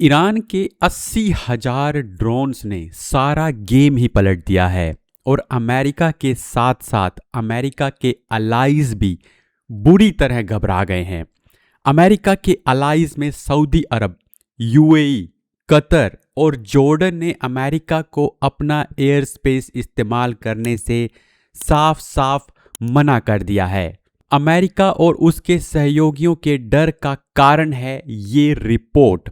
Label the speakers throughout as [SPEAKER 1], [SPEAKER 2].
[SPEAKER 1] Iran के 80,000 drones ने सारा गेम ही पलट दिया है और अमेरिका के साथ साथ अमेरिका के अलाइज भी बुरी तरह घबरा गए हैं। अमेरिका के अलाइज में सऊदी अरब, यूएई, कतर और जॉर्डन ने अमेरिका को अपना एयर स्पेस इस्तेमाल करने से साफ साफ मना कर दिया है। अमेरिका और उसके सहयोगियों के डर का कारण है ये रिपोर्ट।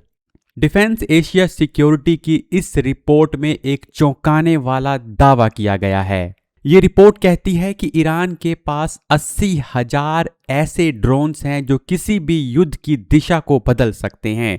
[SPEAKER 1] डिफेंस एशिया सिक्योरिटी की इस रिपोर्ट में एक चौंकाने वाला दावा किया गया है। ये रिपोर्ट कहती है कि ईरान के पास 80,000 ऐसे ड्रोन्स हैं जो किसी भी युद्ध की दिशा को बदल सकते हैं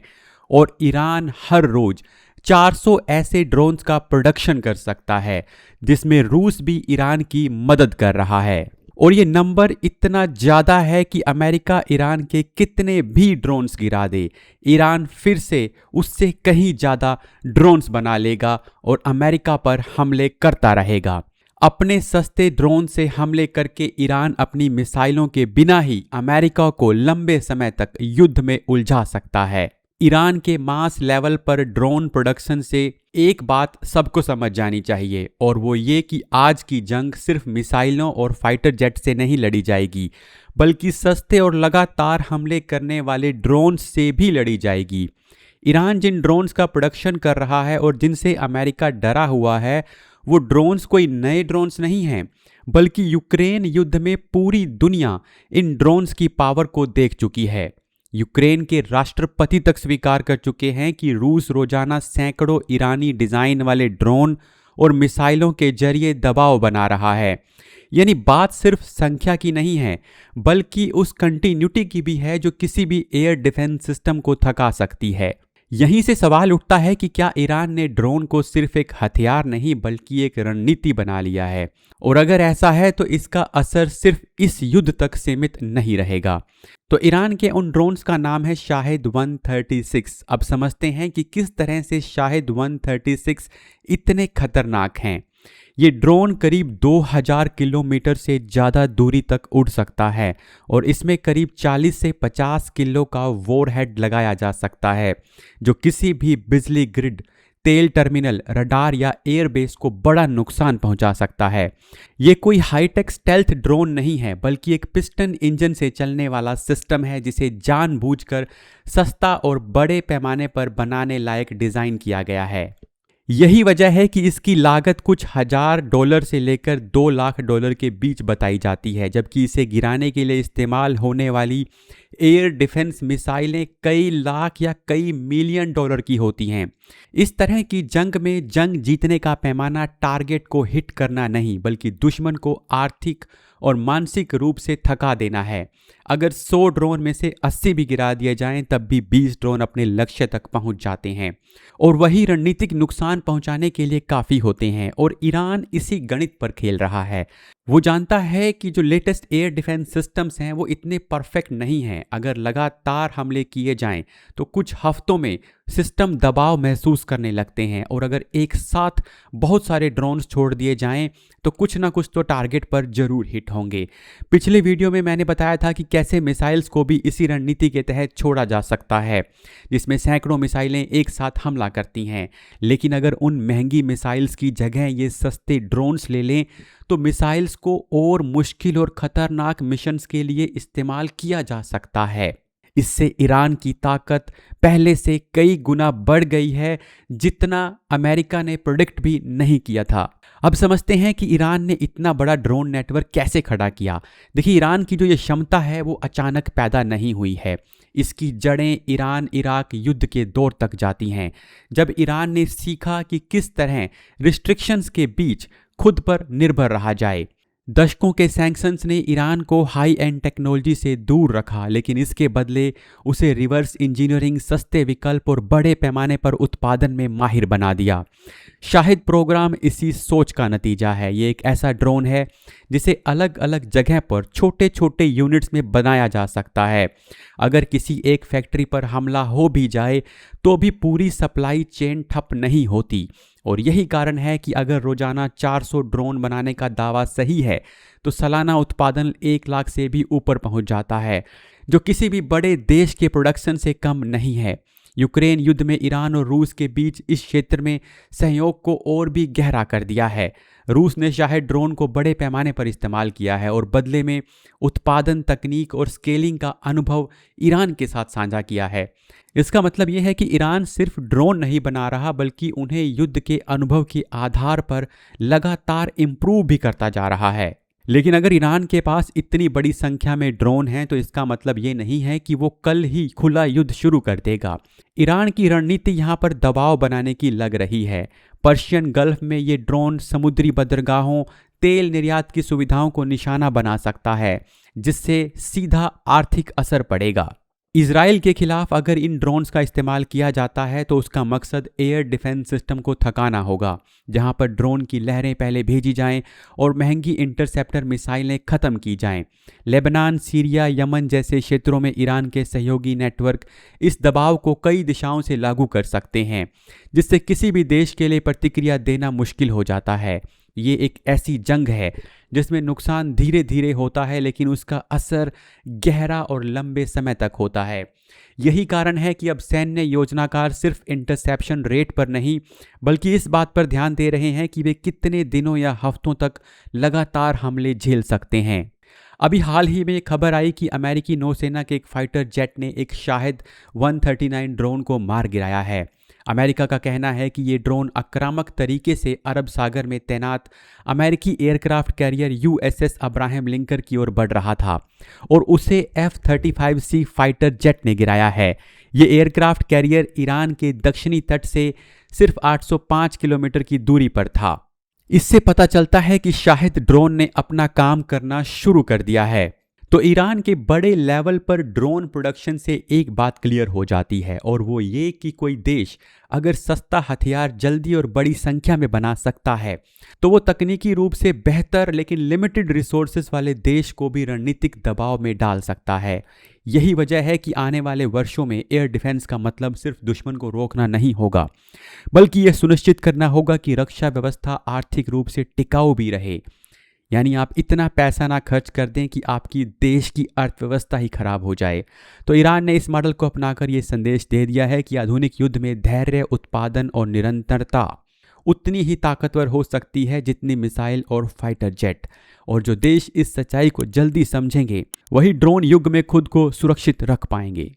[SPEAKER 1] और ईरान हर रोज 400 ऐसे ड्रोन्स का प्रोडक्शन कर सकता है, जिसमें रूस भी ईरान की मदद कर रहा है। और ये नंबर इतना ज़्यादा है कि अमेरिका ईरान के कितने भी ड्रोन्स गिरा दे, ईरान फिर से उससे कहीं ज़्यादा ड्रोन्स बना लेगा और अमेरिका पर हमले करता रहेगा। अपने सस्ते ड्रोन से हमले करके ईरान अपनी मिसाइलों के बिना ही अमेरिका को लंबे समय तक युद्ध में उलझा सकता है। ईरान के मास लेवल पर ड्रोन प्रोडक्शन से एक बात सबको समझ जानी चाहिए, और वो ये कि आज की जंग सिर्फ मिसाइलों और फाइटर जेट से नहीं लड़ी जाएगी, बल्कि सस्ते और लगातार हमले करने वाले ड्रोन्स से भी लड़ी जाएगी। ईरान जिन ड्रोन्स का प्रोडक्शन कर रहा है और जिनसे अमेरिका डरा हुआ है, वो ड्रोन्स कोई नए ड्रोन्स नहीं हैं, बल्कि यूक्रेन युद्ध में पूरी दुनिया इन ड्रोन्स की पावर को देख चुकी है। यूक्रेन के राष्ट्रपति तक स्वीकार कर चुके हैं कि रूस रोजाना सैकड़ों ईरानी डिजाइन वाले ड्रोन और मिसाइलों के जरिए दबाव बना रहा है। यानी बात सिर्फ संख्या की नहीं है, बल्कि उस कंटिन्यूटी की भी है जो किसी भी एयर डिफेंस सिस्टम को थका सकती है। यहीं से सवाल उठता है कि क्या ईरान ने ड्रोन को सिर्फ एक हथियार नहीं बल्कि एक रणनीति बना लिया है, और अगर ऐसा है तो इसका असर सिर्फ इस युद्ध तक सीमित नहीं रहेगा। तो ईरान के उन ड्रोन्स का नाम है शाहिद 136। अब समझते हैं कि किस तरह से शाहिद 136 इतने खतरनाक हैं। ये ड्रोन करीब 2000 किलोमीटर से ज़्यादा दूरी तक उड़ सकता है और इसमें करीब 40 से 50 किलो का वॉरहेड लगाया जा सकता है, जो किसी भी बिजली ग्रिड, तेल टर्मिनल, रडार या एयरबेस को बड़ा नुकसान पहुंचा सकता है। ये कोई हाईटेक स्टेल्थ ड्रोन नहीं है, बल्कि एक पिस्टन इंजन से चलने वाला सिस्टम है जिसे जानबूझकर सस्ता और बड़े पैमाने पर बनाने लायक डिज़ाइन किया गया है। यही वजह है कि इसकी लागत कुछ $1,000 से लेकर $2 लाख के बीच बताई जाती है, जबकि इसे गिराने के लिए इस्तेमाल होने वाली एयर डिफेंस मिसाइलें कई लाख या कई मिलियन डॉलर की होती हैं। इस तरह की जंग में जंग जीतने का पैमाना टारगेट को हिट करना नहीं, बल्कि दुश्मन को आर्थिक और मानसिक रूप से थका देना है। अगर 100 ड्रोन में से 80 भी गिरा दिए जाएं, तब भी 20 ड्रोन अपने लक्ष्य तक पहुंच जाते हैं, और वही रणनीतिक नुकसान पहुंचाने के लिए काफ़ी होते हैं। और ईरान इसी गणित पर खेल रहा है। वो जानता है कि जो लेटेस्ट एयर डिफेंस सिस्टम्स हैं वो इतने परफेक्ट नहीं हैं। अगर लगातार हमले किए जाएं तो कुछ हफ्तों में सिस्टम दबाव महसूस करने लगते हैं, और अगर एक साथ बहुत सारे ड्रोन्स छोड़ दिए जाएं तो कुछ ना कुछ तो टारगेट पर जरूर हिट होंगे। पिछले वीडियो में मैंने बताया था कि कैसे मिसाइल्स को भी इसी रणनीति के तहत छोड़ा जा सकता है, जिसमें सैकड़ों मिसाइलें एक साथ हमला करती हैं। लेकिन अगर उन महंगी मिसाइल्स की जगह ये सस्ते ड्रोन्स ले लें तो मिसाइल्स को और मुश्किल और खतरनाक मिशंस के लिए इस्तेमाल किया जा सकता है। इससे ईरान की ताकत पहले से कई गुना बढ़ गई है, जितना अमेरिका ने प्रेडिक्ट भी नहीं किया था। अब समझते हैं कि ईरान ने इतना बड़ा ड्रोन नेटवर्क कैसे खड़ा किया। देखिए, ईरान की जो ये क्षमता है वो अचानक पैदा नहीं हुई है। इसकी जड़ें ईरान इराक युद्ध के दौर तक जाती हैं, जब ईरान ने सीखा कि किस तरह रिस्ट्रिक्शंस के बीच खुद पर निर्भर रहा जाए। दशकों के सैंक्शंस ने ईरान को हाई एंड टेक्नोलॉजी से दूर रखा, लेकिन इसके बदले उसे रिवर्स इंजीनियरिंग, सस्ते विकल्प और बड़े पैमाने पर उत्पादन में माहिर बना दिया। शाहिद प्रोग्राम इसी सोच का नतीजा है। ये एक ऐसा ड्रोन है जिसे अलग अलग जगह पर छोटे छोटे यूनिट्स में बनाया जा सकता है। अगर किसी एक फैक्ट्री पर हमला हो भी जाए तो भी पूरी सप्लाई चेन ठप नहीं होती, और यही कारण है कि अगर रोजाना 400 ड्रोन बनाने का दावा सही है तो सालाना उत्पादन 1 लाख से भी ऊपर पहुंच जाता है, जो किसी भी बड़े देश के प्रोडक्शन से कम नहीं है। यूक्रेन युद्ध में ईरान और रूस के बीच इस क्षेत्र में सहयोग को और भी गहरा कर दिया है। रूस ने शायद ड्रोन को बड़े पैमाने पर इस्तेमाल किया है और बदले में उत्पादन तकनीक और स्केलिंग का अनुभव ईरान के साथ साझा किया है। इसका मतलब यह है कि ईरान सिर्फ ड्रोन नहीं बना रहा, बल्कि उन्हें युद्ध के अनुभव के आधार पर लगातार इम्प्रूव भी करता जा रहा है। लेकिन अगर ईरान के पास इतनी बड़ी संख्या में ड्रोन हैं तो इसका मतलब ये नहीं है कि वो कल ही खुला युद्ध शुरू कर देगा। ईरान की रणनीति यहाँ पर दबाव बनाने की लग रही है। पर्शियन गल्फ में ये ड्रोन समुद्री बंदरगाहों, तेल निर्यात की सुविधाओं को निशाना बना सकता है, जिससे सीधा आर्थिक असर पड़ेगा। इजराइल के खिलाफ अगर इन ड्रोन्स का इस्तेमाल किया जाता है तो उसका मकसद एयर डिफेंस सिस्टम को थकाना होगा, जहां पर ड्रोन की लहरें पहले भेजी जाएं और महंगी इंटरसेप्टर मिसाइलें खत्म की जाएं। लेबनान, सीरिया, यमन जैसे क्षेत्रों में ईरान के सहयोगी नेटवर्क इस दबाव को कई दिशाओं से लागू कर सकते हैं, जिससे किसी भी देश के लिए प्रतिक्रिया देना मुश्किल हो जाता है। ये एक ऐसी जंग है जिसमें नुकसान धीरे धीरे होता है, लेकिन उसका असर गहरा और लंबे समय तक होता है। यही कारण है कि अब सैन्य योजनाकार सिर्फ इंटरसेप्शन रेट पर नहीं, बल्कि इस बात पर ध्यान दे रहे हैं कि वे कितने दिनों या हफ्तों तक लगातार हमले झेल सकते हैं। अभी हाल ही में खबर आई कि अमेरिकी नौसेना के एक फाइटर जेट ने एक शाहिद 139 ड्रोन को मार गिराया है। अमेरिका का कहना है कि ये ड्रोन आक्रामक तरीके से अरब सागर में तैनात अमेरिकी aircraft carrier USS Abraham Lincoln की ओर बढ़ रहा था और उसे F-35C फाइटर जेट ने गिराया है। ये एयरक्राफ्ट कैरियर ईरान के दक्षिणी तट से सिर्फ 805 किलोमीटर की दूरी पर था। इससे पता चलता है कि शाहिद ड्रोन ने अपना काम करना शुरू कर दिया है। तो ईरान के बड़े लेवल पर ड्रोन प्रोडक्शन से एक बात क्लियर हो जाती है, और वो ये कि कोई देश अगर सस्ता हथियार जल्दी और बड़ी संख्या में बना सकता है तो वो तकनीकी रूप से बेहतर लेकिन लिमिटेड रिसोर्सेज वाले देश को भी रणनीतिक दबाव में डाल सकता है। यही वजह है कि आने वाले वर्षों में एयर डिफेंस का मतलब सिर्फ दुश्मन को रोकना नहीं होगा, बल्कि यह सुनिश्चित करना होगा कि रक्षा व्यवस्था आर्थिक रूप से टिकाऊ भी रहे। यानी आप इतना पैसा ना खर्च कर दें कि आपकी देश की अर्थव्यवस्था ही खराब हो जाए। तो ईरान ने इस मॉडल को अपनाकर ये संदेश दे दिया है कि आधुनिक युद्ध में धैर्य, उत्पादन और निरंतरता उतनी ही ताकतवर हो सकती है जितनी मिसाइल और फाइटर जेट। और जो देश इस सच्चाई को जल्दी समझेंगे वही ड्रोन युग में खुद को सुरक्षित रख पाएंगे।